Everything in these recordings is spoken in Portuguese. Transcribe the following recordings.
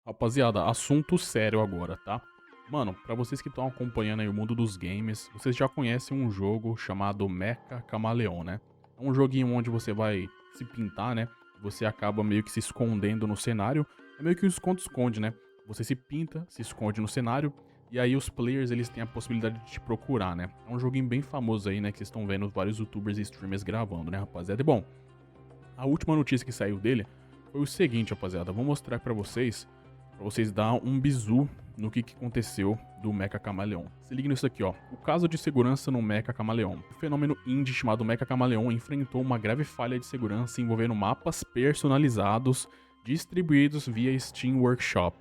Rapaziada, assunto sério agora, tá? Mano, pra vocês que estão acompanhando aí o mundo dos games, vocês já conhecem um jogo chamado Mecha Camaleão, né? É um joguinho onde você vai se pintar, né? Você acaba meio que se escondendo no cenário. É meio que um esconde-esconde, né? Você se pinta, se esconde no cenário, e aí os players, eles têm a possibilidade de te procurar, né? É um joguinho bem famoso aí, né? Que vocês estão vendo vários youtubers e streamers gravando, né, rapaziada? E bom, a última notícia que saiu dele foi o seguinte, rapaziada. Vou mostrar pra vocês dar um bizu no que aconteceu do Mecha Camaleão. Se liga nisso aqui, ó. O caso de segurança no Mecha Camaleão. O fenômeno indie chamado Mecha Camaleão enfrentou uma grave falha de segurança envolvendo mapas personalizados distribuídos via Steam Workshop.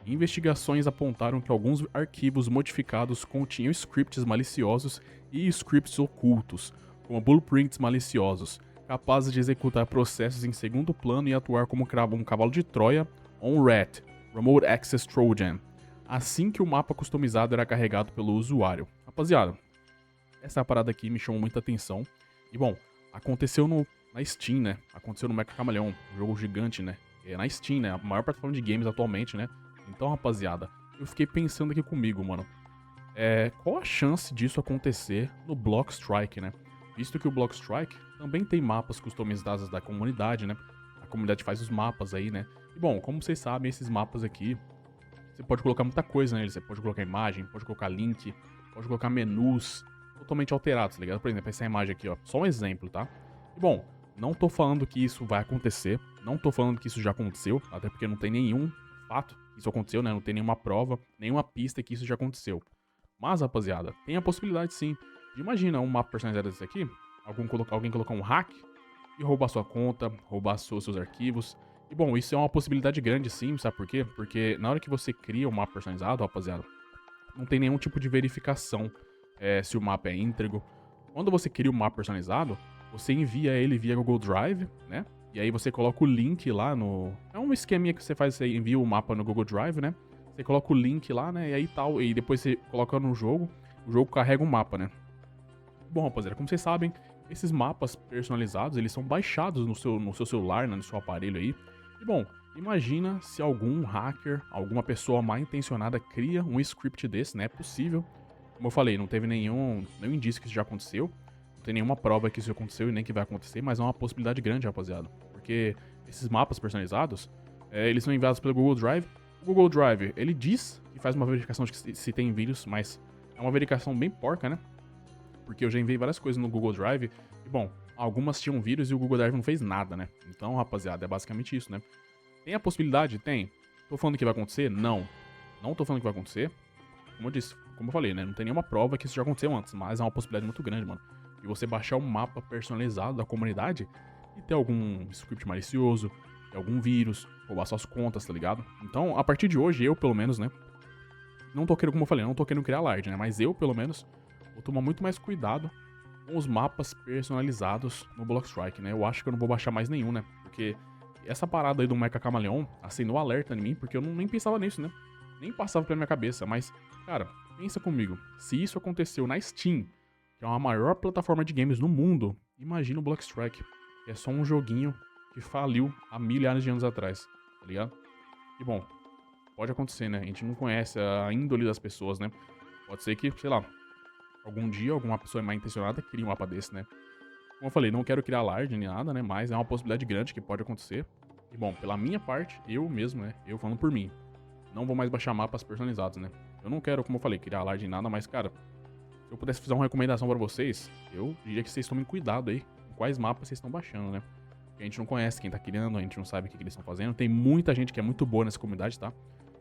Investigações apontaram que alguns arquivos modificados continham scripts maliciosos e scripts ocultos, como blueprints maliciosos, capazes de executar processos em segundo plano e atuar como um cavalo de Troia ou um RAT, Remote Access Trojan, assim que o mapa customizado era carregado pelo usuário. Rapaziada, essa parada aqui me chamou muita atenção. E bom, aconteceu na Steam, né? Aconteceu no Mecha Camaleão, um jogo gigante, né? É na Steam, né? A maior plataforma de games atualmente, né? Então, rapaziada, eu fiquei pensando aqui comigo, mano. Qual a chance disso acontecer no Blockstrike, né? Visto que o Blockstrike também tem mapas customizados da comunidade, né? A comunidade faz os mapas aí, né? E bom, como vocês sabem, esses mapas aqui, você pode colocar muita coisa neles. Você pode colocar imagem, pode colocar link, pode colocar menus totalmente alterados, tá ligado? Por exemplo, essa imagem aqui, ó. Só um exemplo, tá? E bom, não tô falando que isso vai acontecer, não tô falando que isso já aconteceu, até porque não tem nenhum fato que isso aconteceu, né? Não tem nenhuma prova, nenhuma pista que isso já aconteceu. Mas, rapaziada, tem a possibilidade sim. De imagina um mapa personalizado desse aqui, alguém colocar um hack e roubar sua conta, roubar seus arquivos. E bom, isso é uma possibilidade grande sim, sabe por quê? Porque na hora que você cria um mapa personalizado, rapaziada, não tem nenhum tipo de verificação se o mapa é íntegro. Quando você cria um mapa personalizado, você envia ele via Google Drive, né? E aí você coloca o link lá no... É um esqueminha que você faz, você envia o mapa no Google Drive, né? Você coloca o link lá, né? E aí tal, e depois você coloca no jogo, o jogo carrega um mapa, né? Bom, rapaziada, como vocês sabem, esses mapas personalizados, eles são baixados no seu celular, né, no seu aparelho aí. E bom, imagina se algum hacker, alguma pessoa mal intencionada cria um script desse, né? É possível. Como eu falei, não teve nenhum indício que isso já aconteceu. Não tem nenhuma prova que isso aconteceu e nem que vai acontecer, mas é uma possibilidade grande, rapaziada. Porque esses mapas personalizados, eles são enviados pelo Google Drive. O Google Drive, ele diz que faz uma verificação de que se tem vírus, mas é uma verificação bem porca, né? Porque eu já enviei várias coisas no Google Drive e, bom, algumas tinham vírus e o Google Drive não fez nada, né? Então, rapaziada, é basicamente isso, né? Tem a possibilidade? Tem. Tô falando que vai acontecer? Não. Não tô falando que vai acontecer. Como eu disse, como eu falei, né? Não tem nenhuma prova que isso já aconteceu antes, mas é uma possibilidade muito grande, mano. De você baixar um mapa personalizado da comunidade e ter algum script malicioso, ter algum vírus, roubar suas contas, tá ligado? Então, a partir de hoje, eu, pelo menos, né? Não tô querendo, como eu falei, não tô querendo criar alarde, né? Mas eu, pelo menos, vou tomar muito mais cuidado com os mapas personalizados no Blockstrike, né? Eu acho que eu não vou baixar mais nenhum, né? Porque essa parada aí do Mecha Camaleão acendeu um alerta em mim, porque eu nem pensava nisso, né? Nem passava pela minha cabeça, mas, cara, pensa comigo. Se isso aconteceu na Steam, que é a maior plataforma de games no mundo, imagina o Blockstrike, que é só um joguinho que faliu há milhares de anos atrás, tá ligado? E bom, pode acontecer, né? A gente não conhece a índole das pessoas, né? Pode ser que, sei lá, algum dia alguma pessoa mal intencionada cria um mapa desse, né? Como eu falei, não quero criar alarde nem nada, né? Mas é uma possibilidade grande que pode acontecer. E bom, pela minha parte, eu mesmo, né? Eu falando por mim, não vou mais baixar mapas personalizados, né? Eu não quero, como eu falei, criar alarde nem nada, mas, cara, se eu pudesse fazer uma recomendação pra vocês, eu diria que vocês tomem cuidado aí com quais mapas vocês estão baixando, né? Porque a gente não conhece quem tá criando, a gente não sabe o que eles estão fazendo. Tem muita gente que é muito boa nessa comunidade, tá?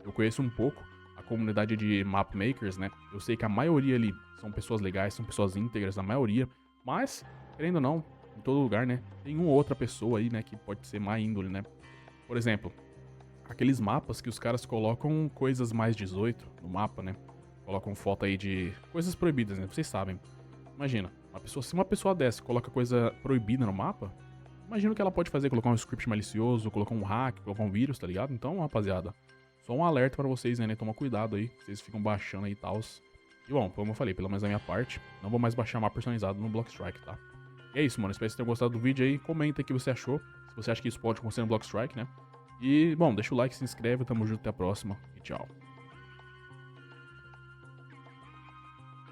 Eu conheço um pouco a comunidade de map makers, né? Eu sei que a maioria ali são pessoas legais, são pessoas íntegras, a maioria. Mas, querendo ou não, em todo lugar, né? Tem uma ou outra pessoa aí, né? Que pode ser má índole, né? Por exemplo, aqueles mapas que os caras colocam coisas mais 18 no mapa, né? Colocam foto aí de coisas proibidas, né? Vocês sabem. Imagina, se uma pessoa dessa coloca coisa proibida no mapa, imagina o que ela pode fazer, colocar um script malicioso, colocar um hack, colocar um vírus, tá ligado? Então, rapaziada, só um alerta pra vocês, né? Toma cuidado aí, vocês ficam baixando aí e tal. E bom, como eu falei, pelo menos da minha parte, não vou mais baixar mapa personalizado no Blockstrike, tá? E é isso, mano. Espero que vocês tenham gostado do vídeo aí. Comenta aí o que você achou. Se você acha que isso pode acontecer no Blockstrike, né? E, bom, deixa o like, se inscreve, tamo junto, até a próxima e tchau.